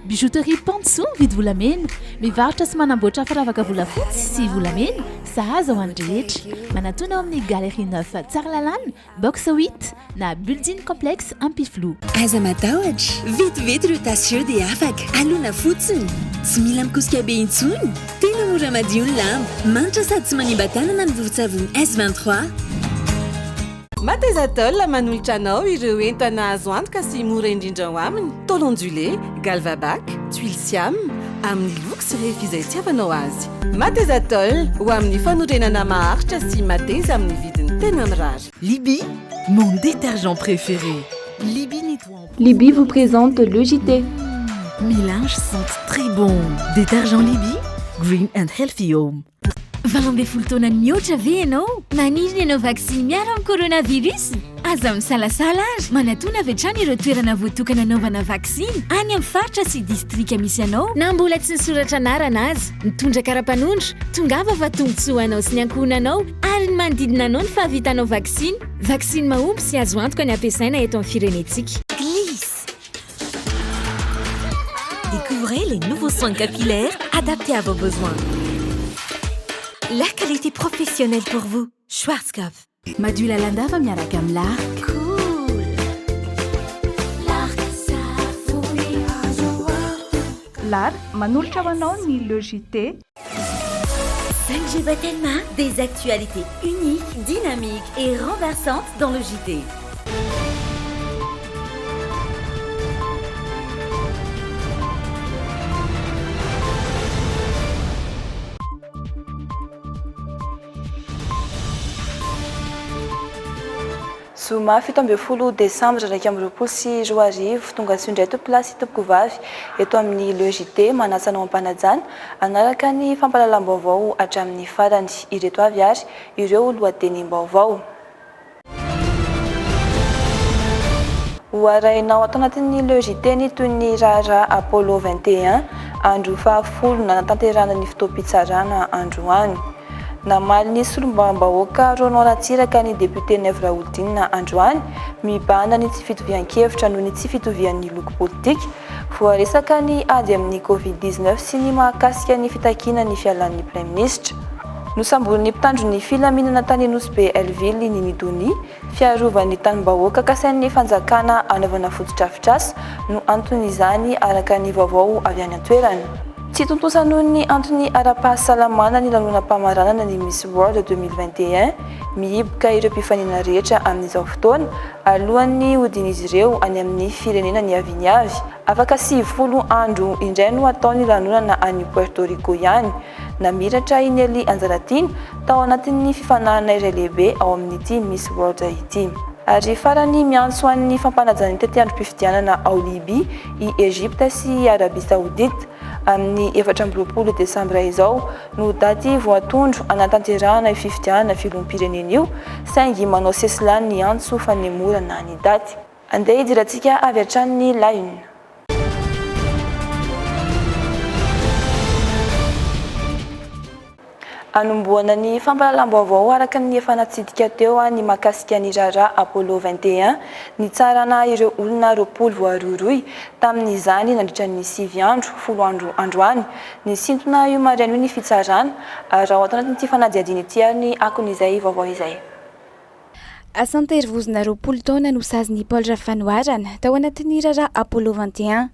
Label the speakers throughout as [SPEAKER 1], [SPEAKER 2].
[SPEAKER 1] Bijouterie Panso mividy volamena, mivarotra sy manamboatra firavaka volafotsy sy volamena, sahaza ho an'ny rehetra. Manatona ao amin'ny Galerie 9 Tsaralalàna, box 8 na building complexe Ampiflo.
[SPEAKER 2] Aza matahotra, vetivety ireo tasio dia afaka. Alona fotsiny, tsy mila mikosika be intsony. Tena mora madio ny lamba, manitra sady tsy manimba tanana ny vovon-tsavony S23.
[SPEAKER 3] Matezatol manolotra anao ireo entana azo antoka sy mora indrindra ho aminy. Tôle ondulé, galvabac, tuile siam amin'ny loko sy rehefa izay itiavanao azy. Matezatol ho amin'ny fanorenana maharitra sy mateza amin'ny vidiny tena mirary.
[SPEAKER 4] Libby, mon détergent préféré. Libby nettoie.
[SPEAKER 5] Libby vous présente le JT.
[SPEAKER 4] Mes linges sentent très bon. Détergent Libby, green and healthy home.
[SPEAKER 6] Valambe fultona mihoatra ve ianao? Maniry ianao vaksiny miaro amin'ny coronavirus? Aza misalasala azy. Manatona avy hatrany ireo toerana voatokana anaovana vaksiny any amin'ny faritra sy distrika misy anao na mbola tsy nisoratra anarana azy. Mitondra kara-panondro, tongava fa tombotsoa anao sy ny ankohonanao ary ny manodidina anao ny fahavitanao vaksiny. Vaksiny mahomby sy azo antoka ny ampiasaina eto amin'ny firenetsika.
[SPEAKER 2] Glisse.
[SPEAKER 7] Découvrez les nouveaux soins capillaires adaptés à vos besoins. La qualité professionnelle pour vous. Schwarzkopf.
[SPEAKER 1] Madula landava miaraka amin'ny Lark.
[SPEAKER 6] Cool.
[SPEAKER 8] Lark savony azo antoka.
[SPEAKER 5] Lark manolotra ho anao ny le JT.
[SPEAKER 7] 5G Batelma, des actualités uniques, dynamiques et renversantes dans le JT.
[SPEAKER 9] Zoma 17 Desambra 2024 tonga sy indray tomplasy tompoko vavy eto amin'ny le JT manatsanao ampanajana anaraka ny fampalalam-baovao hatramin'ny farany ireto avy ary ireo lohatenim-baovao. Hoarainao ato anatin'ny le JT ny toy ny Rara Apollo 21 andro fahafolo natanterana ny fotoam-pitsarana androany. Namaly ny solombavam-bahoaka Ronan Ratsiraka ny député Neve Raholdina androany mibahana ny tsy fitovian-kevitra noho ny tsy fitovian'ny loko politika voaresaka ny ady amin'ny Covid-19 sy ny mahakasika ny fitakiana ny fialan'ny Prime Ministre. Nosambon'ny mpitandron'ny filaminana tany Anosy Elville ny Nidoni fiarovan'ny tanim-bahoaka kasain'ny fanjakana anaovana foto-drafitrasa no anton'izany araka ny vaovao avy any an-toerana. Tsy tontosa noho ny antony ara-pahasalamana ny lanonam-pamaranana ny Miss World 2021 mihiboka ireo mpifanina rehetra amin'izao fotoana alohan'ny hodin'izy ireo any amin'ny firenena ny avy ny avy. Afaka 90 andro indray no ataony lanonana any Puerto Rico ihany. Namiratra i Nelly Anjaratiny tao anatin'ny fifanahana iray lehibe ao amin'ity Miss World ity. Ary farany miantso an'ny fampanajana ny tetiandrom-pifidianana ao Libye, i Egypte sy Arabie Saoudite amin'ny 24 Desambra izao no daty voatondro anatanterahana i fifidianana filom-pirenena io saingy manao sesilany ny antso fanemorana ny daty. Andeha hidirantsika avy hatrany ny La Une. Anomboana ny fampalalam-baovao araka ny efa natsidika teo ny mahakasika ny Rara Apollo 21 ny tsarana ireo olona 20 tamin'izany nandritra ny 9 andro 10 andro androany ny sintona io maraina ny fitsarana raha ao anatin'ity fanadihadiana ity ary ny akon'izay vaovao izay.
[SPEAKER 10] Asanterivozona 20 taona no saziny Paul Rafanoarana tao anatin'ny Rara Apollo 21.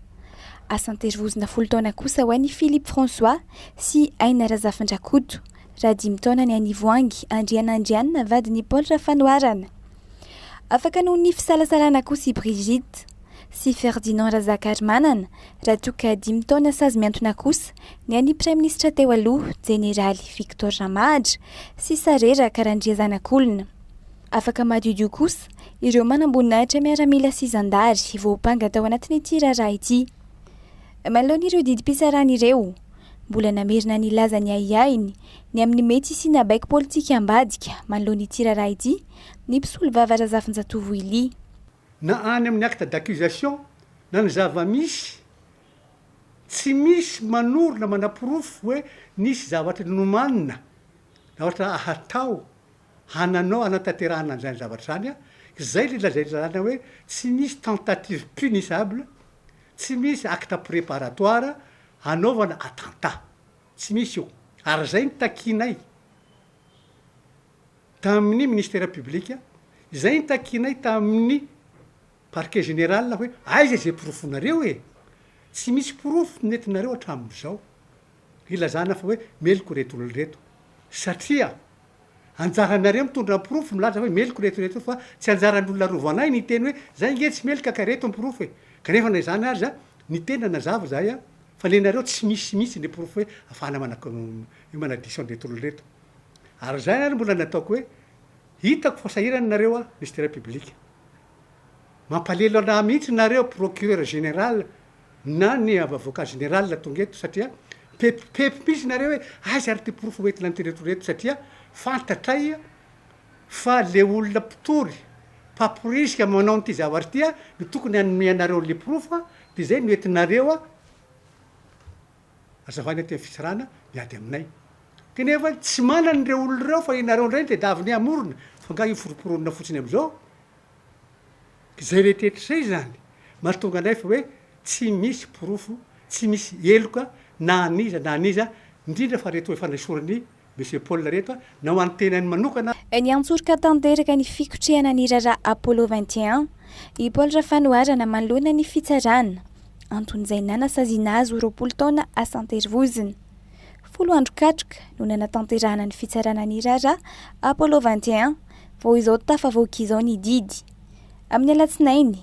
[SPEAKER 10] Asanterivozona 10 taona kosa ho an'ny Philippe François sy Aina Razafindrakoto. Raha 10 taona ny Anivoangy Andriana vadiny Paul Rafanoarana. Afaka noho ny fisalasalana kosa i Brigitte sy Ferdinand Razakarimanana raha toka 10 taona sazy miantona kosa ny an'ny Prime Ministre teo aloha Jeneraly Victor Ramadra sy Sarera Karandria zanak'olona. Afaka madiodio kosa ireo manamboninahitra miaramila sy zandary voapanga tao anatin'ity raharaha ity. Manoloana ireo didim-pitsarana ireo mbola namerina ny laza ny aiainy ny amin'ny mety sy ny abaiko politika ambadika manoloana ity raharaha ity ny mpisolo vava Razafindratovo Ily.
[SPEAKER 11] Na any amin'ny acte d'accusation na ny zava-misy tsy misy manorona manapirofo hoe nisy zavatra nomanina na ohatra ahatao hananao anatanterahana an'izany zavatra zany a zay le lazay zany hoe tsy misy tentative punissable tsy misy acte préparatoire anaovana attentat tsy misy io ary zay ny takinay tamin'ny ministère public zay ny takinay tamin'ny parquet général hoe aiza zay porofonareo tsy misy porofo nentinareo hatramin'izao ilazana fa hoe meloko reto olo reto satria anjaranareo mitondra porofo milaza hoe meloko retoreto fa tsy anjaran'olona rovanay ny teny hoe zay nge tsy melika ka reto porofo kanefa na zany ary za ny tena nazava zay fa lenareo tsy misy mihitsy le porofo hoe afahana manadison reto olo reto ary zay ary mbola nataoko hoe hitako fasahirana nareo ministère public mampalelo ana mihitsy nareo procureur général na ny avocat général tonga eto satria pepipepy misy nareo hoe aiza ary ty porofo hoentina nyteretoreto satria fantatray fa le olona mpitory paporisika manao nyty zavatra tya no tokony anomeanareo le porofo de zay noentinareo azavany ty fisarana miady aminay kanefa tsy manany reo olo reo fa inareo ndray de daviny amorona fa nga iforoporonina fotsiny am'izao zay retetry zay zany mahatonga anay fa hoe tsy misy porofo tsy misy eloka na aniza indrindra fa reto efa nasorany monsieur Paul reto na ho antenany manokana
[SPEAKER 10] ny antsoroka tanteraka ny fikotrehana ny rara Apollo 21 i Paul Rafanoarana manoloana ny fitsarana anton'izay nanasazina azy roapolo taona asanterivoziny 10 andro katroka no nanatanterahana ny fitsarana ny rara Apollo 21 vao izao tafavoaka izao ny didy amin'ny alatsinainy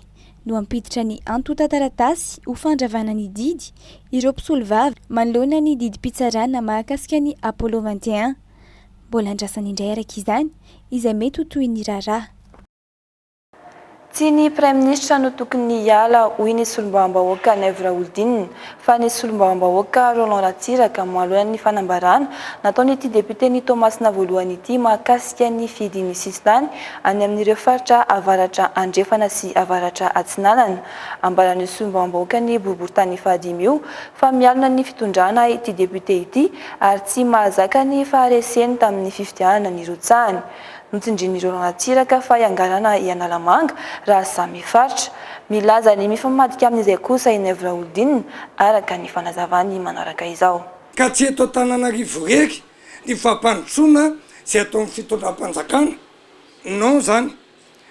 [SPEAKER 10] no ampiditra ny antota taratasy ho fandravana ny didy ireo mpisolo vavy manoloana ny didy mpitsarana mahakasika ny Apollo 21 mbola andrasany indray araka izany izay mety ho toy ny raharaha
[SPEAKER 9] tsy ny prime ministre no tokony hiala hoy ny solombavambahoaka Navy Raholdina fa ny solombavambahoaka Roland Ratsiraka manoloana ny fanambarana nataon'ity député ny Thomasina voalohany ity mahakasika ny fidin'ny sistany any amin'ireo faritra avaratra andrefana sy avaratra atsinanana ambaran'ny solombavambahoaka ny boriboritany fahadimy io fa mialina ny fitondrana ity député ity ary tsy mahazaka ny fahareseny tamin'ny fifidianana ny rotsahany notsindrin'ny Roland Ratsiraka fa iangarana ianalamanga raha samy faritra milaza ny mifamadika amin'izay kosa i Navy Raholdina araka ny fanazavany manaraka izao
[SPEAKER 12] ka tsy eto Antananarivo reky ny fampandrotsona zay atao fitondram-panjakana non zany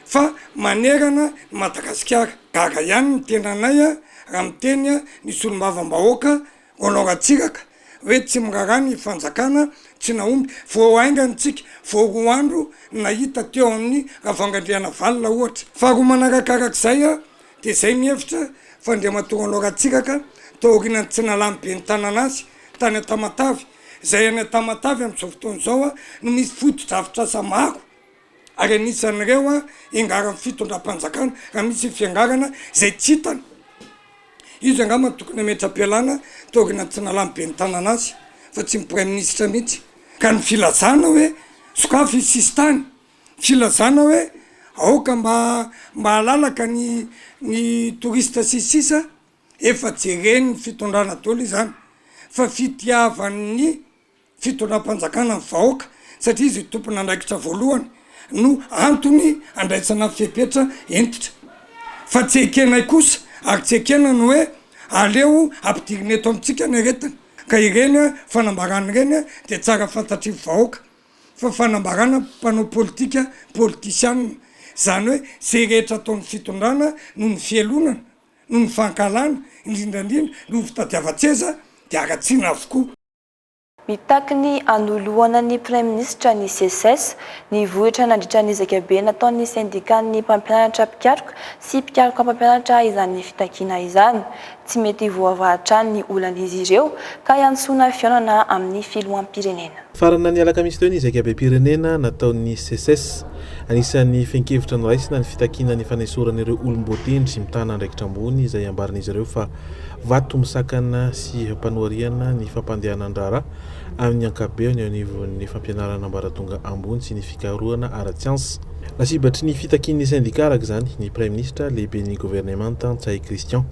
[SPEAKER 12] fa manerana Madagasikara gaga ihany ny tenanay raha miteny ny solombavambahoaka Roland Ratsiraka hoe tsy miraharaha ny fanjakana tsy naomby vao aingantsika vao roa andro nahita teo amin'ny ravangandriana valina ohatra fa roa manarakarak'izay de zay mihevitra fa Andriamatoa Roland Ratsiraka taoriana tsy nalamy be ny tanana azy tany Tamatavy zay any Tamatavy amin'izao fotoana zao no misy foto-javitra samaro ary anisan'ireo ingarany fitondram-panjakana raha misy fiangarana zay tsy hitany izy angamba tokony ametra-pialana taoriana tsy nalamy be ny tanana azy fa tsy ny prime ministre mihitsy ka ny filazana hoe sokafy sisy tany filazana hoe aoka mba halalaka ny touriste sisisa efa jereny ny fitondrana dolo izany fa fitiavan'ny fitondram-panjakana ny vahoaka satria izy tompony andraikitra voalohany no antony andraisana fepetra entitra fa tsy ekenay kosa ary tsy ekenany hoe aleo ampidiriny eto amintsika ny aretina ka ireny fanambarana ireny de tsara fantatry vahoaka fa fanambarana mpanao politika politisianina zany hoe zay rehetra ataon'ny fitondrana no ny fialonana no ny fankalana indrindrandrindra no fitadiavatseza de aratsiana avokoa
[SPEAKER 9] mitaky ny anoloana ny prime ministre ny CSS ny vohitra nandritra ny zakabe nataon'ny syndicat-ny mpampianatra mpikaroka sy mpikaroka mpampianatra izany fitakiana izany tsy mety voavahatra ny olan'izy ireo ka iantsoana fihaonana amin'ny filoham-pirenena
[SPEAKER 13] farana ny alakamisy teo ny zakabe-pirenena nataon'ny CSS anisan'ny fenkevitra noraisina ny fitakiana ny fanaisoran'ireo olombotendry mitana andraikitra ambony izay ambaran'izy ireo fa vato misakana sy mpanoariana ny fampandehanan-draharaha amin'ny ankapobeny ao anivon'ny fampianarana ambaratonga ambony sy ny fikarohana ara-tsiansy lasibatry ny fitakian'ny syndicat araka izany ny prime ministre lehiben'ny gouvernemanta Ntsay Christian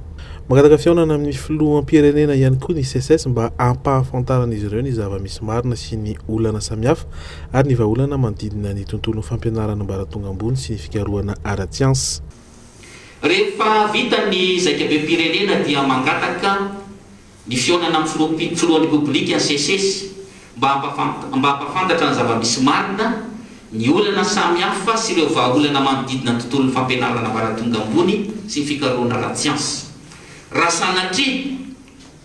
[SPEAKER 13] magataka fiaonana amin'ny filoham-pirenena ihany koa ny CSS mba ampahafantaran'izy ireo ny zava-misy marina sy ny olana samihafa ary ny vahaolana manodidina ny tontolon'ny fampianarana ambaratonga ambony sy ny fikarohana ara-tsiansy
[SPEAKER 14] rehefa vitany zaikabe-pirenena dia mangataka ny fionana amin'ny filohan'ny publika ny CSS mba hampafantatra ny zava-misy marina ny olana samihafa sy ireo vahaolana manodidina ny tontolon'ny fampianarana maratonga ambony sy ny fikarohana ara-tsiansy raha sanatria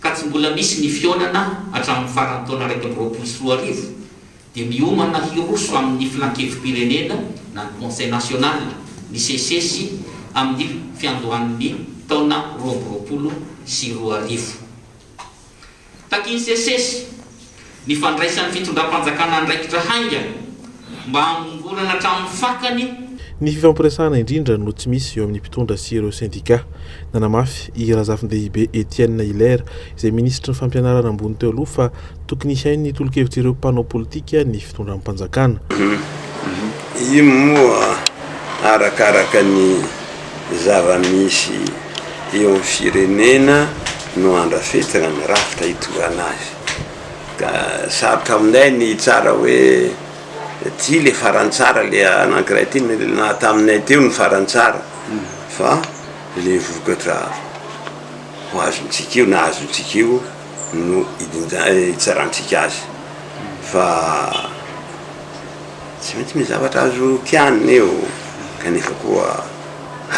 [SPEAKER 14] ka tsy mbola misy ny fionana hatramin'ny faran'ny taona 2024 dia miomana hiroso amin'ny filankevi-pirenena na ny conseil national ny CSS amin'ny fiandohan'ny taona 2024 takiny CSS ny fandraisan'ny fitondram-panjakana andraikitra hainga mba hamongorana hatramin'ny fakany
[SPEAKER 13] ny fifampiresahana indrindra no tsy misy eo amin'ny mpitondra sy ireo syndicat nanamafy i razafin-dehibe Etienne Hilaire izay ministra ny fampianarana ambony teo aloha fa tokony hisainy tolo-kevitra ireo mpanao politika ny fitondram-panjakana
[SPEAKER 15] io moa arakaraka ny zava-misy eo amin'ny firenena no andrafetana ny rafitra hitovana azy ka sarotra aminay ny tsara hoe ty le farantsara le anankiray ty na taminay teo ny farantsara fa le vokatra ho azontsika io na azontsika io no hitsarantsika azy fa tsy maintsy mizavatra azo tianina eo kanefa koa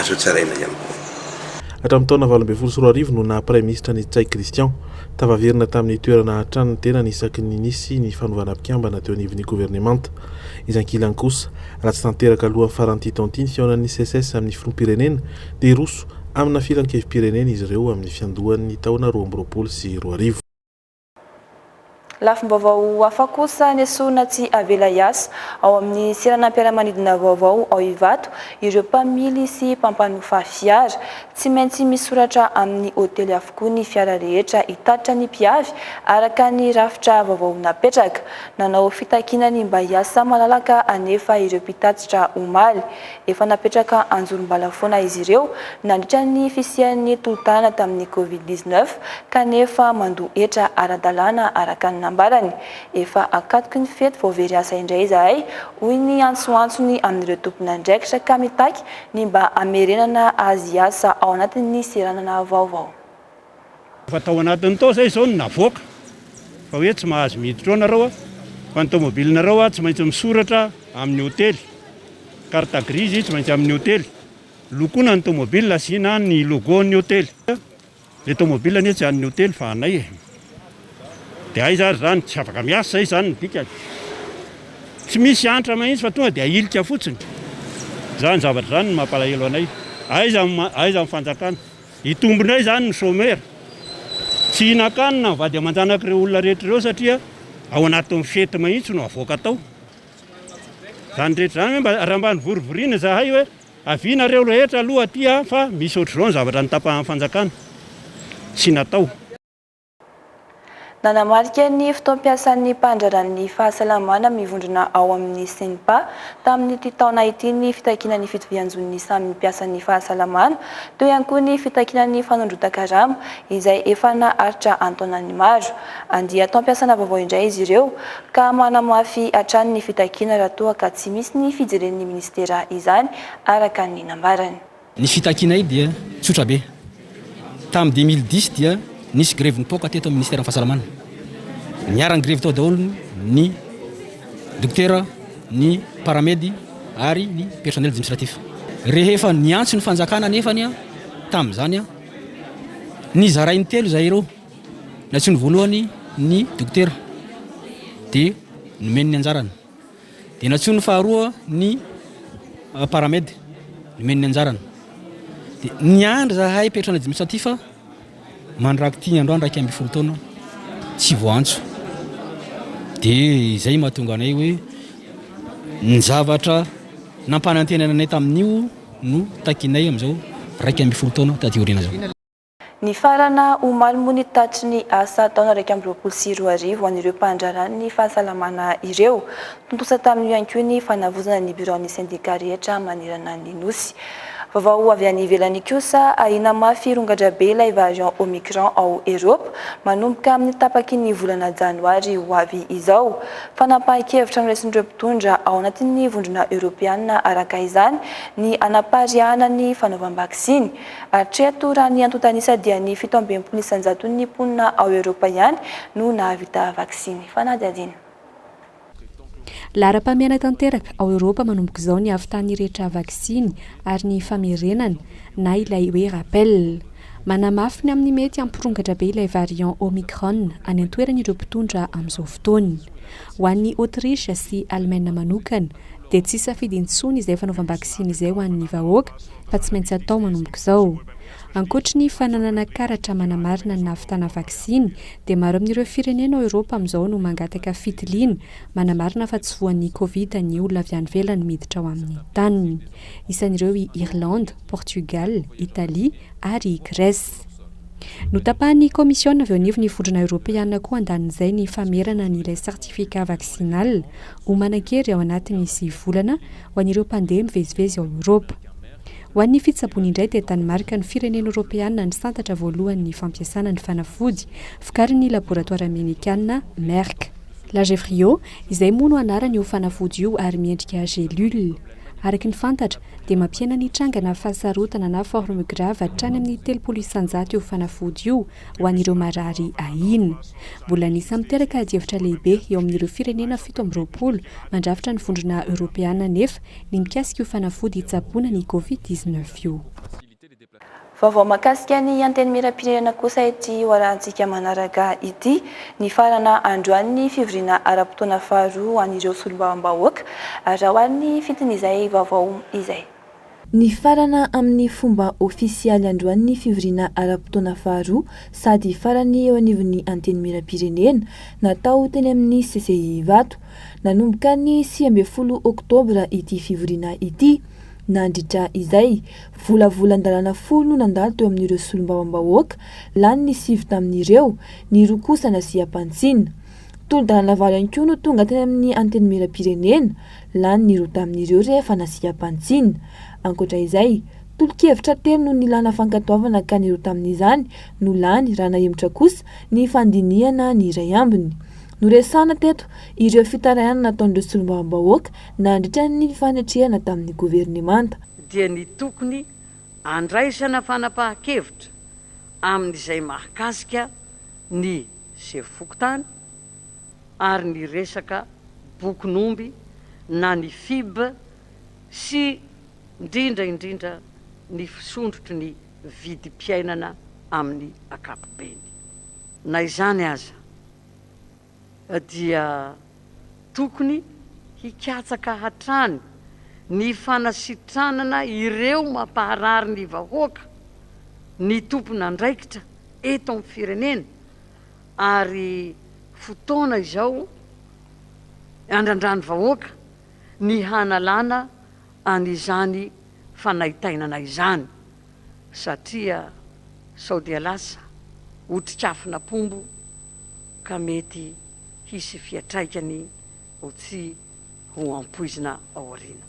[SPEAKER 15] azo tsaraina ihany koa
[SPEAKER 13] hatramin'ny taona 2024 no na premier ministre ny Tsay Christian tavaverina tamin'ny toerana hatrany tena nisaky ny nisy ny fanovana mpikambana teo anivon'ny gouvernemanta izan-kilany kosa raha tsy tanteraka alohan'ny faranty tanty ny fionan'ny CSS amin'ny firom-pirenena dia roso amina filan-kevi-pirenena izy ireo amin'ny fiandohan'ny taona 2024
[SPEAKER 9] lafim-baovao hafa kosa ny esorina tsy avela iasa ao amin'ny seranam-piaramanidina vaovao ao Ivato ireo mpamily sy mpampanofa fiara tsy maintsy misoratra amin'ny hotely avokoa ny fiara rehetra hitatitra ny mpiavy araka ny rafitra vaovao napetraka nanao fitakinany mba hiasa malalaka anefa ireo mpitatitra omaly efa napetraka anjorom-balafoana izy ireo nandritra ny fisian'ny tolotanana tamin'ny COVID-19 kanefa mandoa etra ara-dalàna araka ny nambarany efa akatoky ny fety vao very asa indray izahay hoy ny antsoantsony amin'ireo tompona andraikitra ka mitaky ny mba amerenana azy asa ao anatin'ny seranana vaovao.
[SPEAKER 16] Fatao anatiny tao zay zao navoaka fa hoe tsy mahazo miditra nareo fa ny tomobilinareo tsy maintsy misoratra amin'ny hotely carte grise tsy maintsy amin'ny hotely lokona ny tomobile asiana ny logo ny hotely le tomobile ny tsy an'ny hotely fa anay dia ay zany tsy afaka miasa zay zany ny dikany tsy misy antra mahitsy fa tonga dia ahilika fotsiny zany zavatra zany mampalahelo anay aiza mifanjakana hitombonay zany ny chômeur tsy hinan-kanina vady aman-janaka ireo olona rehetra ireo satria ao anatin'ny fety mahitsy no avoaka tao zany rehetra zany mba raha mba nivorovoriana zahay hoe avianareo rehetra aloha aty fa misy ohatr'izao ny zavatra nitapahan'ny fanjakana tsy natao.
[SPEAKER 9] Nanamarika ny fotoam-piasan'ny mpandraran'ny fahasalamana mivondrona ao amin'ny SENPA tamin'ny ity taona ity ny fitakinan'ny fitovianjon'ny samy mpiasan'ny fahasalamana toy ihany koa ny fitakinan'ny fanondrotan-karama izay efa naharitra antaonany maro. Andia taom-piasana vaovao indray izy ireo ka manamafy hatrany ny fitakina raha toa ka tsy misy ny fijeren'ny ministera izany araka ny nambarany.
[SPEAKER 17] Ny fitakina io dia tsotra be. Tamin'ny 2010 dia nisy grève nipoaka teto amin'ny ministère fahasalamana. Niarany grève tao daholo ny docteur, ny paramedy ary ny personnel administratif. Rehefa niantso ny fanjakana nefany tamin'izany ny zarainy telo zay ireo. Natsiny voalohany ny docteur dia nomeny ny anjarany. Dia natsiny faharoa ny paramedy nomeny ny anjarany. Dia niandry zahay personnel administratif mandraky ty androany raiky amby folo taona tsy voantso dia izay mahatonga anay hoe ny zavatra nampanantenana anay tamin'io no takinay amin'izao raiky amby folo taona taty orina zao.
[SPEAKER 9] Ny farana omaly moa ny tatry ny asa taona 2024 ho an'ireo mpandraran'ny fahasalamana ireo tontosa tamin'io ihany koa ny fanavozana ny bureau ny syndicat rehetra manirana ny nosy. Vaovao avy any ivelany kosa ahina mafy rongatra be ilay variant Omicron ao Eropa manomboka amin'ny tapaky ny volana Janoary ho avy izao. Fanapahan-kevitra noraisindreo mpitondra ao anatin'ny vondrona Europeana araka izany ny anapariahana ny fanaovam-baksiny. Hatreto raha ny antotanisa dia ny 700 ny mponina ao Eropa ihany no nahavita vaksiny. Fanadihadina.
[SPEAKER 18] Lara-pamiana tanteraka ao Eropa manomboka izao ny ahavitany rehetra vaksiny ary ny famerenana na ilay hoe rappel. Manamafiny amin'ny mety ampirongatra be ilay variant Omicron any antoeran'ireo mpitondra amin'izao fotoana. Ho an'ny Autriche sy Allemagne manokana dia tsy safidy intsony izay fanaovam-baksiny izay ho an'ny vahoaka fa tsy maintsy atao manomboka izao. Ankoatra ny fananana karatra manamarina ny nahavitana vaksiny dia maro amin'ireo firenena ao Eropa amin'izao no mangataka fitiliana manamarina fa tsy voan'ny Covid ny olona avy any ivelany miditra ao amin'ny taniny. Isan'ireo i Irlande, Portugal, Italia ary Grèce. Notapahan'ny komisiona avy ao anivon'ny vondrona Europeana koa andanin'izay ny famerana n'ilay sertifika vaksinal ho manan-kery ao anatin'ny 9 volana ho an'ireo mpandeha mivezivezy ao Eropa. Ho an'ny fitsaboana indray dia Danemarka ny firenena Europeana ny santatra voalohany fampiasana ny fanafody vokarin'ny laboratoara amerikana Merck. La Gevrio izay moa no anarany io fanafody io ary miendrika gelule. Araka ny fantatra dia mampiena ny trangana fahasarotana na forme grave hatrany amin'ny 300 isanjato io fanafody io ho an'ireo marary ahina. Mbola nisy miteraka hadiavitra lehibe eo amin'ireo firenena 17 mandrafitra ny vondrona Europeana nefa ny mikasika io fanafody hitsaboana ny Covid-19 io.
[SPEAKER 9] Vaovao makasika ny anteny miram-pirenena kosa ity hoarantsika manaraka ity ny farana androany fivoriana ara-potoana faharoa an'ireo solombavambahoaka ary ao ny fitin'izay vaovao izay.
[SPEAKER 19] Ny farana amin'ny fomba ofisialy androany fivoriana ara-potoana faharoa sady farany eo anivon'ny anteny miram-pirenena natao teny amin'ny CCI Vato nanomboka ny 10 oktobra ity fivoriana ity. Nandritra izay volavolan-dalana 10 nandalo teo amin'ireo solombavambahoaka lany ny 7 tamin'ireo ny rokosana sy ampantsina. Tolo-dalana valo ihany koa no tonga teny amin'ny anteny miram-pirenena lany ny 2 tamin'ireo rehefa nasiam-pantsina. Ankoatra izay tolo-kevitra telo no nilana fankatoavana ka ny 2 tamin'izany no lany raha nahemotra kosa ny fandinihana ny iray ambiny. Noresana teto ireo fitarahana nataon'ireo solombavambahoaka nandritra ny fanetrehana tamin'ny governemanta.
[SPEAKER 20] Dia ny tokony andraisana fanapahan-kevitra amin'izay mahakasika ny sefokotany ary ny resaka bokinomby na ny FIB sy indrindra ny fisondrotry ny vidim-piainana amin'ny ankapobeny. Na izany aza dia tokony hikatsaka hatrany ny fanasitranana ireo mampaharary ny vahoaka ny tompona andraikitra eto amin'ny firenena ary fotoana izao andrandrany vahoaka ny hanalana an'izany fanaitainana izany satria sao dia lasa otrikafina pombo ka mety hisy fiatraikany ho tsy ho ampoizina ao aoriana.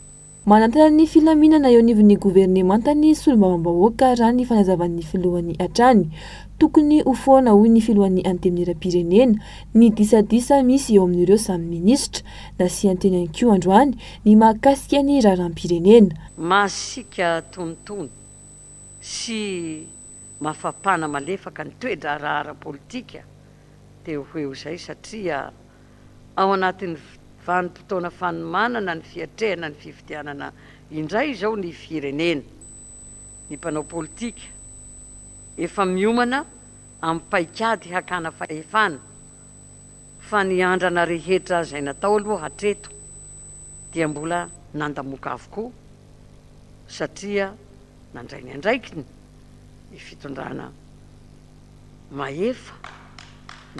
[SPEAKER 19] Manantena ny filaminana eo anivon'ny governemanta ny solombavambahoaka raha ny fanazavan'ny filohan'ny hatrany. Tokony ho foana hoy ny filohan'ny anteny miram-pirenena ny disadisa misy eo amin'ireo samy minisitra na sy anteny ihany koa androany ny mahakasika ny raharaham-pirenena.
[SPEAKER 20] Masika tonotony sy mafapana malefaka ny toedra ara-politika dia hoeo izay satria ao anatin'ny vanim-potoana fanomanana ny fiatrehana ny fifidianana indray izao ny firenena ny mpanao politika efa miomana amin'ny paikady hakana fahefana fa ny andrana rehetra izay natao aloha hatreto dia mbola nandamoka avokoa satria nandray ny andraikiny ny fitondrana mahefa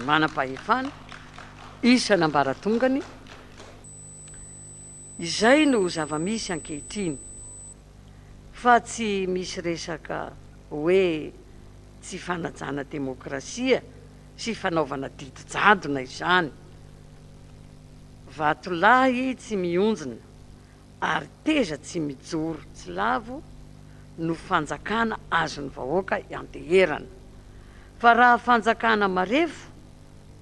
[SPEAKER 20] manam-pahefana isana ambaratongany izay no zava-misy ankehitriny fa tsy misy resaka hoe tsy fanajana demokrasia sy fanaovana didy-jadona izany. Vatolahy tsy mionjina ary teza tsy mijoro tsy lavo no fanjakana azony vahoaka anteherana fa raha fanjakana marevo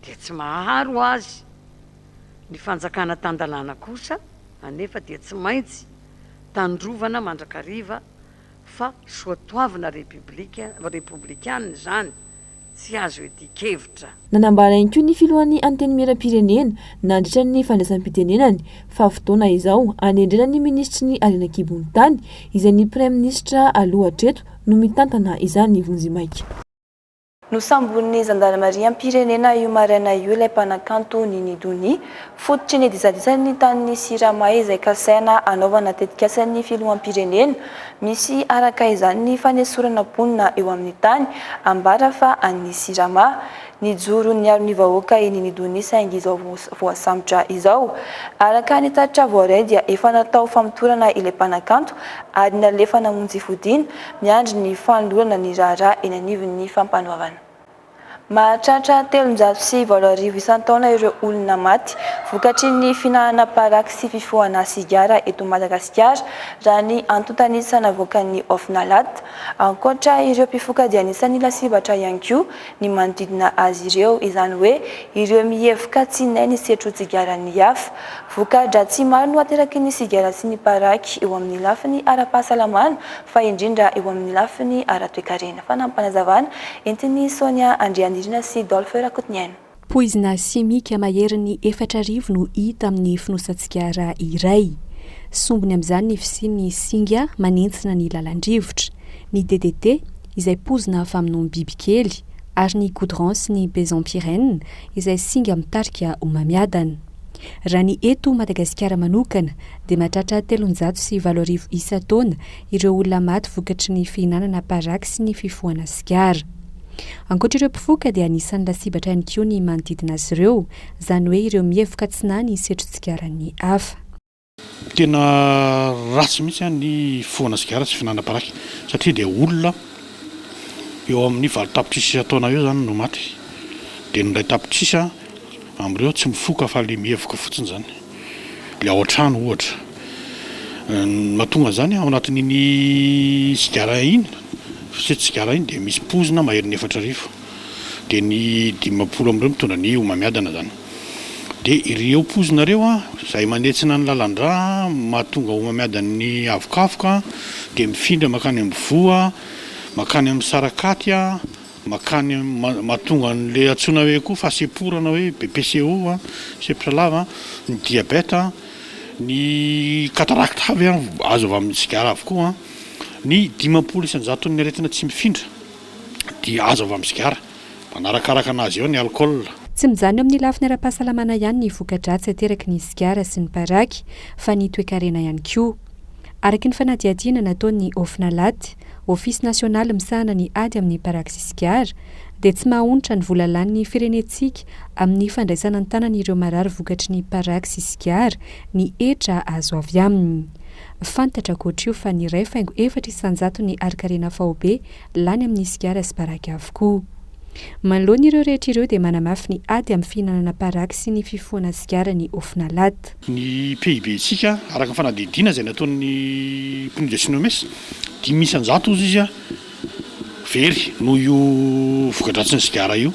[SPEAKER 20] dia tsy maharo azy ny fanjakana tandalàna kosa anefa dia tsy maintsy tandrovana mandrakariva fa soatoavina republikana zany tsy azo etikevitra.
[SPEAKER 19] Nanambara ihany koa ny filohan'ny anteny miram-pirenena nandritra ny fandraisam-pitenenany fa fotoana izao anendrena ny ministry ny Alina Kibonitany izay ny prime ministra alohatreto no mitantana izany vonjimaika.
[SPEAKER 9] Nosambon'ny zandarmaria-pirenena io maraina io ilay mpanakanto Nini fototry ny disadisany tanin'ny Sirama izay kasaina anaovana tetikasan'ny filoham-pirenena misy araka izany ny fanesorana ponina eo amin'ny tany ambara fa an'ny Sirama ny joro ny aro ny vahoaka Nini saingy izao voasambotra izao araka ny taritra voaray dia efa natao famotorana ilay mpanakanto ary nalefa namonjy fodina miandry ny fanolorana ny raharaha eny anivon'ny fampanoavana. Mahatratra 320 isan-taona ireo olona maty vokatry ny finanana paraky sy fifohana sigara eto Madagasikara raha ny antontanisana avoakan'ny Ofnalat. Ankoatra ireo mpifoka dia anisany lasibatra ihany koa ny manodidina azy ireo izany hoe ireo mihevoka tsy nay ny setro sigara ny hafa vokadra tsy maro no ateraky ny sigara sy ny paraky eo amin'ny lafiny ara-pahasalamana fa indrindra eo amin'ny lafiny ara-toekarena. Fanampanazavana entiny Sonia Andrianirina sy Dolphe Rakotniaina.
[SPEAKER 18] Poizina simika maherin'ny 4,000 no hita amin'ny finosatsigara iray. Sombony amin'izany ny fisian'ny singa manentsina ny lalandrivotra, ny DDT izay pozina famonoana bibikely ary ny goudron sy ny bezampirène izay singa mitarika homamiadana. Raha ny eto Madagasikara manokana dia mahatratra 320 isan-taona ireo olona maty vokatry ny fihinanana paraky sy ny fifohana sigara. Ankoatra ireo mpifoka dia anisan'ny lasibatra ihany koa ny manodidina azy ireo, izany hoe ireo mihevoka tsy na ny setro sigara ny hafa.
[SPEAKER 16] Tena ratsy mihitsy ny fifohana sigara sy fihinanana paraky satria dia olona eo amin'ny 8 tapitrisa taona eo zany no maty dia ny 2 tapitrisa amin'ireo tsy mifoka fa le mihevoka fotsiny zany le ao an-trano ohatra mahatonga zany ao anatin'iny sigara iny setro sigara iny dia misy pozina maherin'ny 4,000 dia ny 50 amin'ireo mitondra ny homamiadana zany dia ireo pozina ireo izay manetsina ny lalandra mahatonga homamiadan'ny avokafoka dia mifindra makany amin'ny voa makany amin'ny sarakaty makany mahatonga n'le antsoina hoe koa fahaseporana hoe BPCO sepotra lava ny diabeta ny cataracte avy azo avy amin'ny sigara avokoa ny 50 isan-jaton'ny aretina tsy mifindra dia azo avy amin'ny sigara manarakaraka anazy eo ny alcool.
[SPEAKER 18] Tsy mijany amin'ny lafiny ara-pahasalamana ihany ny voka-dratsy ateraky ny sigara sy ny paraky fa ny toe-karena ihany koa. Araky ny fanadihadiana nataon'ny Ofnalat, Office National misahana ny ady amin'ny paraky sy sigara, dia tsy mahonitra ny vola lanin'ny firenentsika amin'ny fandraisana ny tanan'ireo marary vokatry ny paraky sy sigara ny etra azo avy aminy. Fantatra koatra io fa ny iray faingo 4 isan-jato ny arikarena faobe lany amin'ny sigara sy paraky avokoa. Manoloana ireo rehetra ireo dia manamafy ny ady amin'ny fihinanana paraky sy ny fifohana sigara ny Ofnalat.
[SPEAKER 16] Ny PIB tsika araka ny fanadihadiana izay nataon'ny PNUD sy NOMES 5 isan-jato izy very noho io voka-dratsy ny sigara io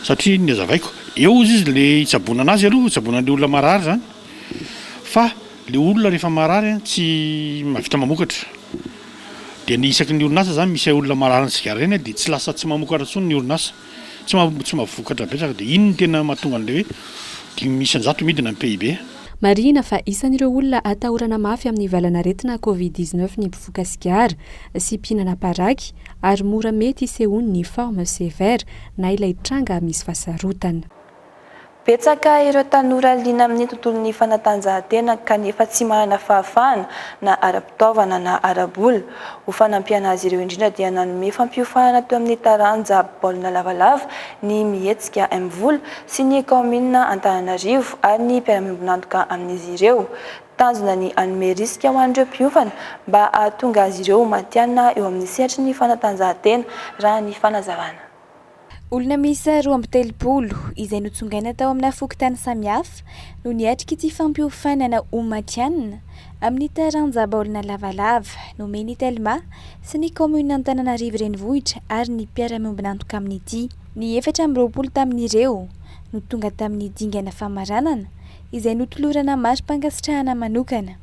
[SPEAKER 16] satria ny azavaiko eo izy le hitsabonana azy aloha hitsabonan'le olona marary zany fa le olona rehefa marary tsy mavita mamokatra dia ny isaky ny orinasa zany misy olona marary ny sigara reny dia tsy lasa tsy mamokatra intsony ny orinasa tsy mavokatra betsaka dia iny ny tena mahatonga an'le hoe 5 isan-jato midina ny PIB.
[SPEAKER 18] Marina fa isan'ireo olona atahorana mafy amin'ny valanaretina COVID-19 ny mpifoka sigara sy mpihinana paraky ary mora mety isehoany ny forme sévère na ilay tranga misy fasarotana.
[SPEAKER 9] Betsaka ireo tanora liana amin'ny tontolon'ny fanatanjahantena kanefa tsy manana fahafahana na ara-pitaovana na ara-bola. Ho fanampiana azy ireo indrindra dia nanome fampiofanana teo amin'ny taranja baolina lavalava ny mihetsika M-vola sy ny kaomina Antananarivo ary ny mpiara-miombonantoka amin'izy ireo. Tanjona ny anome risika ho an'ireo mpiofana mba ahatonga azy ireo matianina eo amin'ny sehatry ny fanatanjahantena raha ny fanazavana.
[SPEAKER 10] olona misy 2 izay notsongaina tao amina fokontany samihafa no niatrika ity fampiofanana omatianina amin'ny taranjabaolina lavalava nomeny Telma sy ny commune Antananarivo renivohitra ary ny mpiara-miombina antoka amin'ity. Ny 4 tamin'ireo no tonga tamin'ny dingana famaranana izay notolorana mari-pangasitrahana manokana.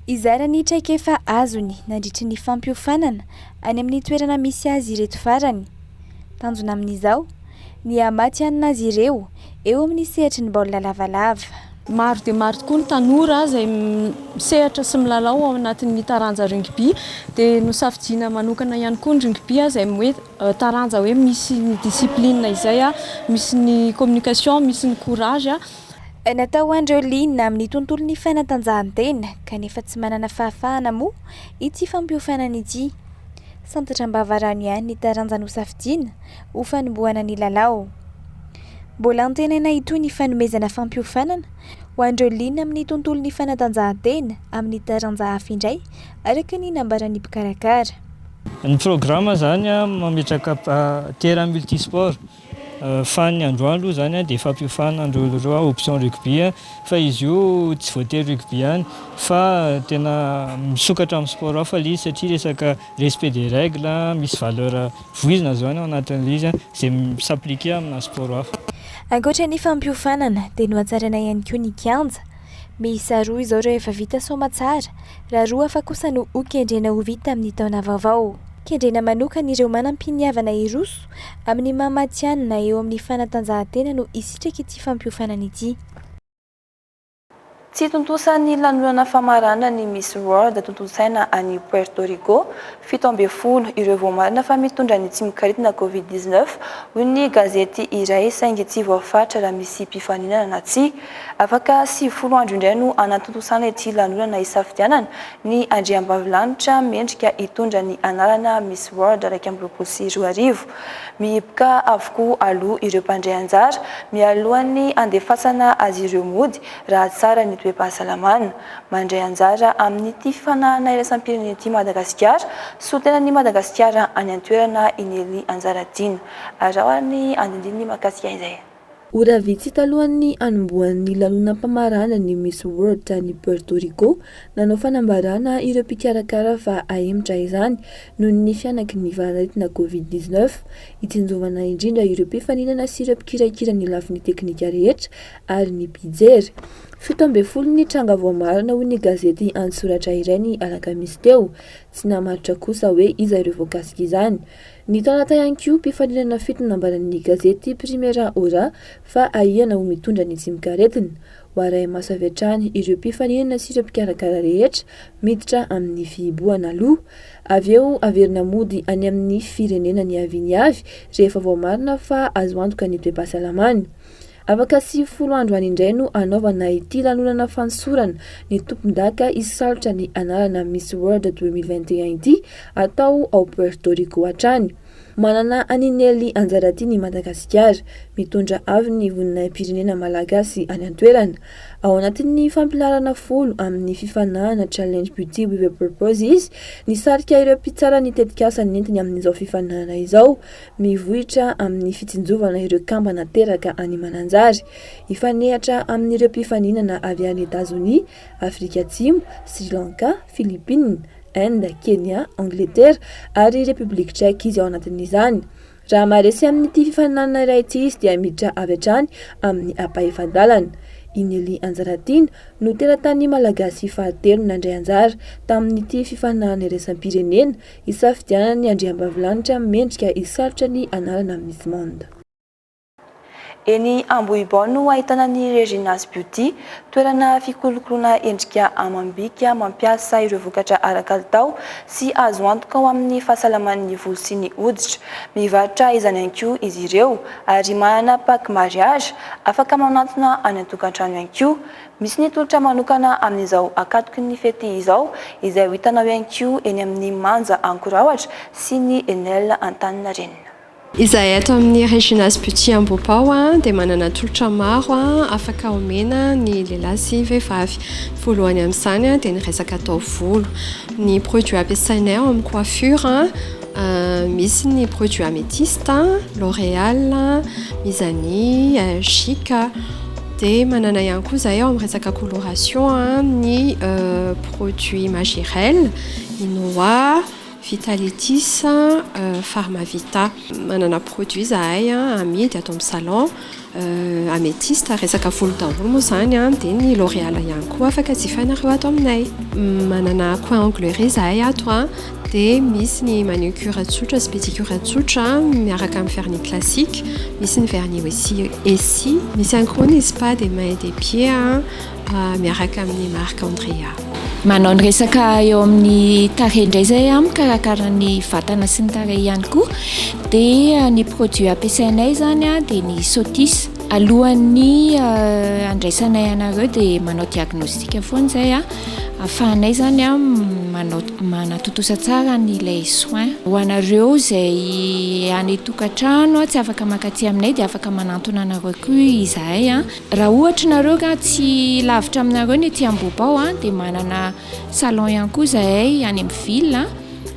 [SPEAKER 10] Izara ny traikefa azony nandritry ny fampiofanana any amin'ny toerana misy azy ireto farany. Tanjona amin'izao ny amatianina azy ireo eo amin'ny sehatry ny baolina lavalava.
[SPEAKER 21] Maro dia maro tokoa ny tanora izay misehatra sy milalao ao anatin'ny taranja rugby dia nosafidiana manokana ihany koa ny rugby izay hoe taranja hoe misy ny discipline izay misy ny communication, misy ny courage.
[SPEAKER 10] Natao andreo liana amin'ny tontolon'ny fanatanjahantena kanefa tsy manana fahafahana moa ity fampiofanana ity. Santatra Mbavarano ihany ny taranja nosafidiana ho fanombohana ny lalao. Mbola antenaina itony ny fanomezana fampiofanana ho andreo liana amin'ny tontolon'ny fanatanjahantena amin'ny taranja hafa indray araka ny nambaran'ny mpikarakara.
[SPEAKER 22] Ny programma zany mametraka terrain multisport. Fa ny androany aloha zany dia fampiofanana andreo roa option rugby fa izy io tsy voatery rugby ihany fa tena misokatra amin'ny sport hafa ilay izy satria resaka respect des règles, misy valeur voizina zany ao anatin'ilay izy izay s'applique amina sport hafa.
[SPEAKER 10] Ankoatra ny fampiofanana dia nohatsarana ihany koa ny kianja. Miisa 2 izao ireo efa vita soma tsara raha 2 hafa kosa no kendrena ho vita amin'ny taona vaovao. Kendrena manokana ireo manampiniavana iroso amin'ny mamatianina eo amin'ny fanatanjahantena no isitraka ity fampiofanana ity.
[SPEAKER 9] Tsy tontosan'ny lanonana famarana ny Miss World tontosaina any Puerto Rico 17 ireo voamarina fa mitondra ny tsy mikaretina Covid-19 hoy ny gazety iray saingy tsy voafatra raha misy mpifaninana na tsy. Afaka 90 andro indray no anatontosana ity lanonana isafidianana ny andriambavilanitra mendrika hitondra ny anarana Miss World 2024. Mihiboka avokoa aloha ireo mpandray anjara mialohan'ny andefasana azy ireo mody raha tsara ny toe-pahasalamana. Mandray anjara amin'ity fifanahana iraisam-pirenena ity Madagasikara sotena ny Madagasikara any an-toerana Inely Anjaradina. Arahoany andindininy makasika izay.
[SPEAKER 19] Ora vitsy talohan'ny anombohan'ny lanonam-pamarana ny Miss World tany Puerto Rico nanao fanambarana ireo mpikarakara fa ahemitra izany noho ny fianaky ny valaretina Covid-19 itsinjovana indrindra ireo mpifaninana sy ireo mpikirakira ny lafin'ny teknika rehetra ary ny mpijery. 17 ny tranga voamarina hoy ny gazety an-tsoratra iray ny alakamisy teo, tsy namaritra kosa hoe iza ireo voakasika izany. Ny taona ihany koa mpifaninana fito nambaran'ny gazety Primera Hora fa ahiana ho mitondra ny tsy mikaretina. Hoaray maso avy hatrany ireo mpifaninana sy ireo mpikarakara rehetra miditra amin'ny fihibohana aloha. Avy eo averina mody any amin'ny firenena ny avy ny avy rehefa voamarina fa azo antoka ny toe-pahasalamana. Afaka 10 andro any indray no anaovana ity lanonana fansorana ny tompon-daka isalotra ny anarana Miss World 2021 ity atao ao Puerto Rico hatrany. Manana aninely Anjaradina Madagasikara mitondra avy ny voninahim-pirenena malagasy any an-toerana. Ao anatin'ny fampilarana folo amin'ny fifanahana Challenge Beauty with a Purpose izy nisarika ireo mpitsara ny tetikasa nentiny amin'izao fifanahana izao mivohitra amin'ny fitsinjovana ireo kambana teraka any Mananjary. Ifanehatra amin'ireo mpifaninana avy any États-Unis, Afrika Atsimo, Sri Lanka, Philippines, Inde, Kenya, Angleterre ary République Tchèque izy ao anatin'izany. Raha maresy amin'ity fifananana iray ity izy dia miditra avy hatrany amin'ny apaefadalana. Inely Anjaradina no teratany malagasy fahatelo nandray anjara tamin'ity fifanahana iraisam-pirenena isafidianana ny andriambavilanitra mendrika isalotra ny anarana Miss Monde.
[SPEAKER 9] Eny Ambohibao no ahitana ny Reginas Beauty, toerana fikolokoloana endrika amam-bika mampiasa ireo vokatra ara-kalitao sy azo antoka ao amin'ny fahasalaman'ny volo sy ny hoditra. Mivarotra izany ihany koa izy ireo ary manana pack mariage afaka manantona any an-tokantrano ihany koa. Misy ny tolotra manokana amin'izao akatoky ny fety izao izay hitanao ihany koa eny amin'ny Manja Ankoraohatra sy ny Enel Antaninarenina.
[SPEAKER 23] Izahay eto amin'ny Reginas Beauty Ambohipao dia manana tolotra maro afaka omena ny lehilahy sy vehivavy. Voalohany amin'izany dia ny resaka taovolo. Ny produit ampiasainay amin'ny coiffure misy ny produit améthyste, L'Oréal, Mizani, Chic. Dia manana ihany koa zahay ao amin'ny resaka coloration ny produit Magirel, Inoa, Vitalitis, Pharmavita. Manana produit zahay amidy ato amin'ny salon améthyste resaka volo-tavolo moa zany dia ny L'Oréal ihany koa afaka jifainareo ato aminay. Manana coin onglerie zahay ato dia misy ny manucure tsotra sy pédicure tsotra miaraka amin'ny vernis classique, misy ny vernis Essie, misy ihany koa ny spa des mains et des pieds miaraka amin'ny marque Andrea.
[SPEAKER 2] Manao ny resaka eo amin'ny tarehy indray zay mikarakara ny vatana sy ny tarehy ihany koa dia ny produit ampiasainay zany dia ny Sotis. Alohan'ny andraisanay anareo dia manao diagnostic foana zay ahafahanay zany manatotosa tsara nylay soin ho anareo zay any tokantrano tsy afaka makaty aminay dia afaka manantona anareo koa izahay raha ohatra nareo ka tsy lavitra aminareo ny ety Ambobao dia manana salon ihany koa zahay any amin'ny ville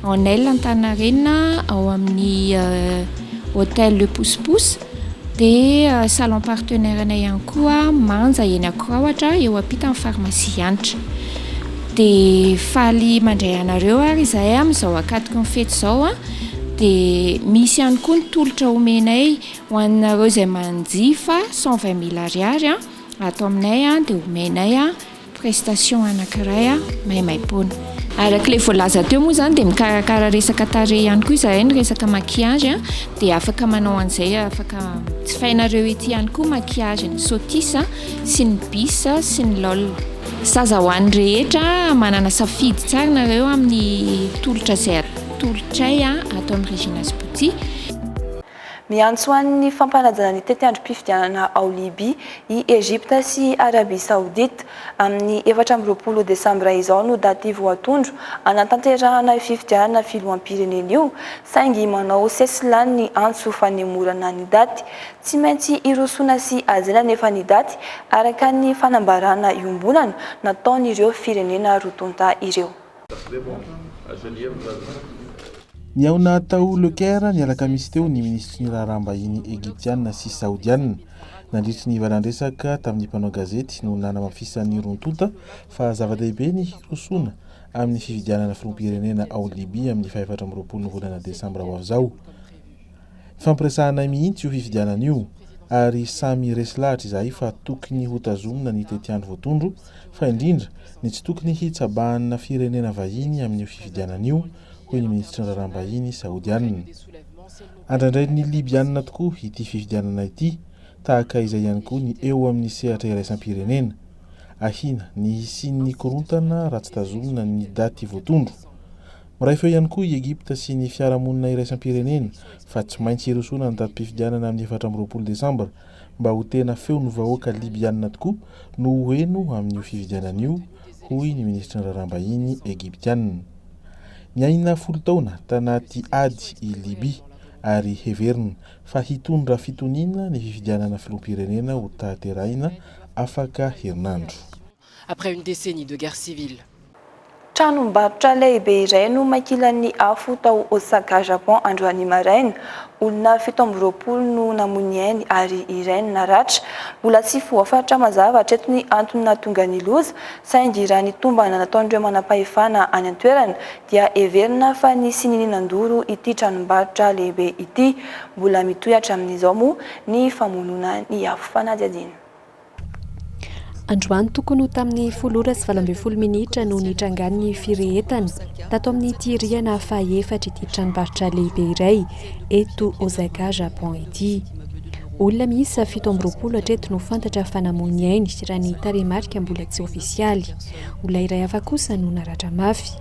[SPEAKER 2] en aile Antaninarenina ao amin'ny hôtel Le Pousse-Pousse dia salon partenaire anay ihany koa Manja eny Akoraohatra eo ampita amin'ny pharmacie Hanitra. Dia faly mandray anareo ary izahay amin'izao akatoko ny fety izao dia misy ihany koa ny tolotra omenay ho anareo izay manjifa 120 000 ariary ato aminay dia omenay prestation anankiray maimaimpona. Araka ilay voalaza teo moa zany dia mikarakara resaka tarehy ihany koa izahay ny resaka maquillage dia afaka manao an'izay afaka jifainareo ety ihany koa maquillage ny Sotis sy ny Bis sy ny LOL. Zaza ho an'ny rehetra manana safidy tsara nareo amin'ny tolotra izay atolotray ato amin'ny Regina Spouty.
[SPEAKER 9] Miantso an'ny fampanajana ny tetiandrom-pifidianana ao Libia i Egypte sy Arabia Saoudite amin'ny 24 Desambra izao no daty voatondro anatanterahana fifidianana filoham-pirenena io saingy manao sesilany ny antso fanemorana ny daty tsy maintsy irosona sy azela nefa ny daty araka ny fanambarana iombonana nataon'ireo firenena rotonta ireo.
[SPEAKER 13] Ny aona tao Le Caire niaraka misy teo ny ministry ny raharaham-bahiny Egyptiana sy Saodiana nandritry ny valan-dresaka tamin'ny mpanao gazety no nanamafisany rontonta fa zava-dehibe ny hirosona amin'ny fifidianana filoham-pirenena ao Libia amin'ny 24 volana Desambra ho avy izao. Fampiresahana mihitsy io fifidianana io ary samy resy lahatra izahay fa tokony hotazomina ny tetiandro voatondro fa indrindra ny tsy tokony hitsabahana firenena vahiny amin'io fifidianana io hoy ny ministra ny raharaham-bahiny Saodiana. Andraindray ny Libianina tokoa ity fifidianana ity tahaka izay ihany koa ny eo amin'ny sehatra iraisam-pirenena ahina ny hisian'ny korontana raha tsy tazomina ny daty voatondro. Miray feo ihany koa i Egypte sy ny fiarahamonina iraisam-pirenena fa tsy maintsy hirosona ny datim-pifidianana amin'ny 24 Desambra mba ho tena feo ny vahoaka Libianina tokoa no hoeno amin'io fifidianana io hoy ny ministra ny raharaham-bahiny Egyptiana. Ny aina 10 taona tanaty ady i Libia ary heverina fa hitondra fitoniana ny fifidianana filoham-pirenena ho taterahina afaka herinandro.
[SPEAKER 3] Après une décennie de guerre civile.
[SPEAKER 9] Tranom-barotra lehibe iray no makilan'ny afo tao Osaka, Japon androany maraina. Olona 17 no namony ainy ary iray naratra. Mbola tsy voafaritra mazava hatreto ny antony nahatonga ny loza saingy raha ny tombana nataon'ireo manam-pahefana any an-toerana dia heverina fa nisy nininandoro ity tranom-barotra lehibe ity. Mbola mitohatra amin'izao moa ny famonona ny afo fanadihadiana.
[SPEAKER 18] Androany tokony ho tamin'ny 12 minitra no nitrangan'ny firehetana tato amin'ny tirihana faha-efatra ity tranombarotra lehibe iray eto Osaka, Japon ity. Olona miisa 17 hatreto no fantatra fa namony ainy raha ny tarehimarika mbola tsy ofisialy. Olona iray hafa kosa no naratra mafy.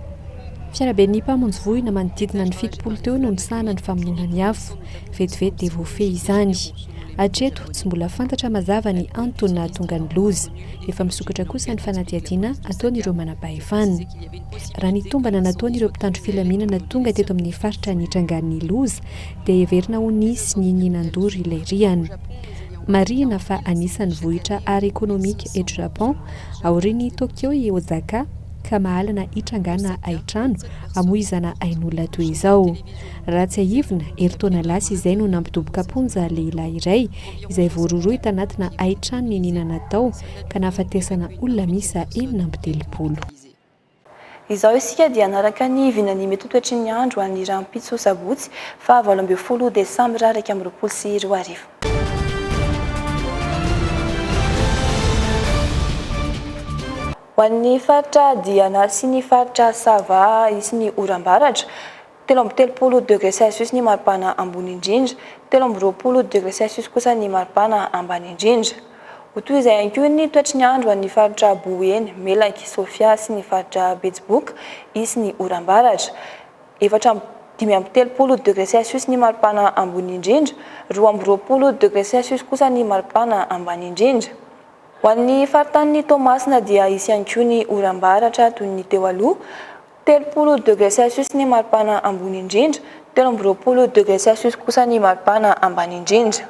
[SPEAKER 18] Fiaraben'ny mpamonjy voina manodidina ny 70 teo no nisahana ny famonona ny afo. Vetivety dia voafehy izany. Hatreto tsy mbola fantatra mazava ny antony nahatonga ny loza. Efa misokatra kosa ny fanadihadiana ataon'ireo manam-pahefana. Raha ny tombana nataon'ireo mpitandro filaminana tonga teto amin'ny faritra nitrangan'ny loza dia heverina ho nisy ny ninan-doro ilay riana. Marihana fa anisan'ny vohitra ara ekonomika eto Japon aorian'ny Tokyo i Osaka ka mahalana hitrangana aitrano amoizana ain'olona toy izao. Raha tsy aivina heritaona lasa izay no nampidoboka ponja lehilahy iray izay voaroroy tanatina aitrano ny ninana tao ka nahafatesana olona misa 7
[SPEAKER 9] Izao isika dia naraka ny vinany mety toetry ny andro any Rampitso Sabotsy fa 18 Desambra 2024. Ho an'ny faritra Diana sy ny faritra Sava isy ny oram-baratra 17 degré Celsius ny maripana ambony indrindra, 20 degré Celsius kosa ny maripana ambany indrindra. Ho toy izay ihany koa ny toetry ny andro any faritra Boeny, Melaky, Sofia sy ny faritra Betsiboka isy ny oram-baratra 15 degré Celsius ny maripana ambony indrindra, 20 degré Celsius kosa ny maripana ambany indrindra. Ho an'ny faritany Toamasina dia isy ihany koa ny oram-baratra toy ny teo aloha 30 degré Celsius ny maripana ambony indrindra, 20 degré Celsius kosa ny maripana ambany indrindra.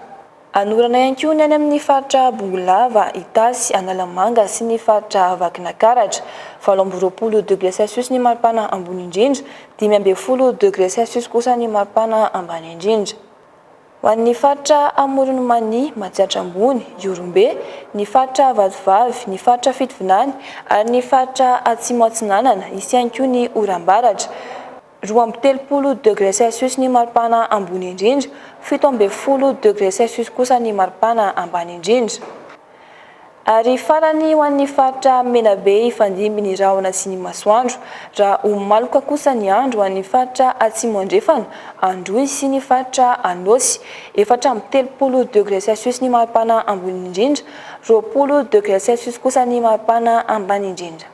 [SPEAKER 9] Anorana ihany koa ny any amin'ny faritra Bongolava, Itasy, Analamanga sy ny faritra Vakinakaratra 20 degré Celsius ny maripana ambony indrindra, 15 degré Celsius kosa ny maripana ambany indrindra. Ho an'ny faritra Amoronomany, Matsiatra Ambony, Jorombe, ny faritra Vatovavy, ny faritra Fitovinany ary ny faritra Atsimo Atsinanana isy ihany koa ny oram-baratra 20 degré Celsius ny maripana ambony indrindra, 17 degré Celsius kosa ny maripana ambany indrindra. Ary farany ho an'ny faritra Menabe, Ifandimby, ny Rahona sy ny Masoandro, raha omaloka kosa ny andro ho an'ny faritra Atsimo Andrefana, Androy sy ny faritra Anosy 30 degré Celsius ny maripana ambony indrindra, 20 degré Celsius kosa ny maripana ambany indrindra.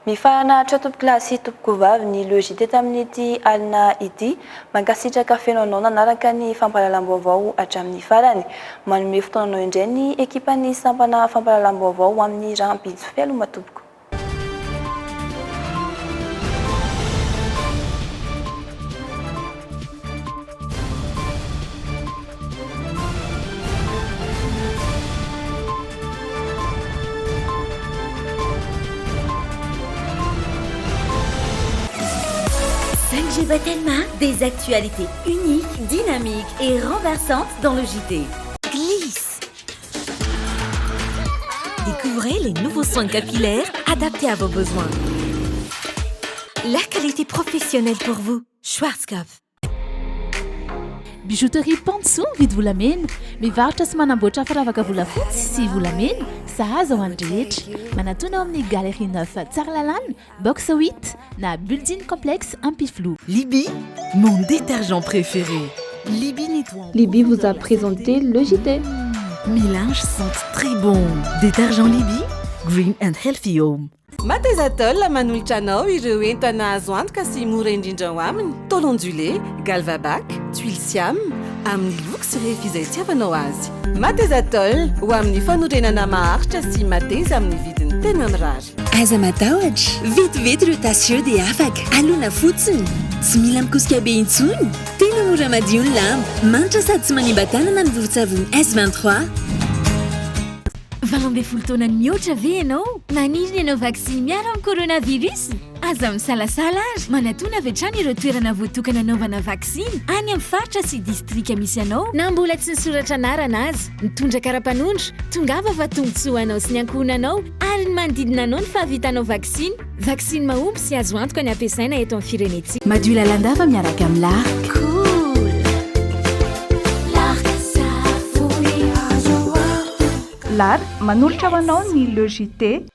[SPEAKER 9] Mifanaritra tompoko lahy sy tompoko vavy ny lojite tamin'ity alina ity, mankasitraka fenonao nanaraka ny fampahalalam-baovao hatramin'ny farany. Manome fotoananao indray ny ekipan'ny sampana fampahalalam-baovao amin'ny Rampitso. Fialoma tompoko.
[SPEAKER 7] Telma, des actualités uniques, dynamiques et renversantes dans le JT. Glisse. Découvrez les nouveaux soins capillaires adaptés à vos besoins. La qualité professionnelle pour vous. Schwarzkopf.
[SPEAKER 1] Bijouterie Pantsou vidy volamena, mivarotra sy manamboatra firavaka volafotsy sy volamena, sahaza ho an'ny rehetra. Manatona ao amin'ny Galerie 9 Tsaralalana, box 8 na Building Complexe Ampiflou.
[SPEAKER 4] Libye, mon détergent préféré. Libye nettoie.
[SPEAKER 5] Libye vous a présenté le JT.
[SPEAKER 4] Mes linges sentent très bon. Détergent Libye, green and healthy home.
[SPEAKER 6] Matezatol manolotra anao ireo entana azo antoka sy mora indrindra ho aminy. Tôle ondulé, galvabac, tuile siam, amin'ny luxe rehefa izay tiavanao azy. Matezatol ho amin'ny fanorenana maharitra sy mateza amin'ny vidiny tena mirary.
[SPEAKER 24] Aza matahotra, vetivety ireo tasy dia afaka. Alona fotsiny, tsy mila mikosika be intsony. Tena mora madio ny lamba, manitra sady tsy manimba tanana amin'ny vovon-tsavony S23.
[SPEAKER 7] Valombe fultona mihoatra ve ianao? Maniry ianao vaksiny miaro amin'ny coronavirus? Aza misalasala azy. Manatona avy hatrany ireo toerana voatokana anaovana vaksiny any amin'ny faritra sy distrika misy anao na mbola tsy nisoratra anarana azy. Mitondra kara-panondro, tongava fa tombotsoa anao sy ny ankohonanao ary ny manodidina anao ny fahavitanao vaksiny. Vaksiny mahomby sy azo antoka ny ampiasaina eto amin'ny firenetsika.
[SPEAKER 1] Madio lalandava miaraka amin'ny lar.
[SPEAKER 7] Cool.
[SPEAKER 5] Lar manolotra ho anao ny le JT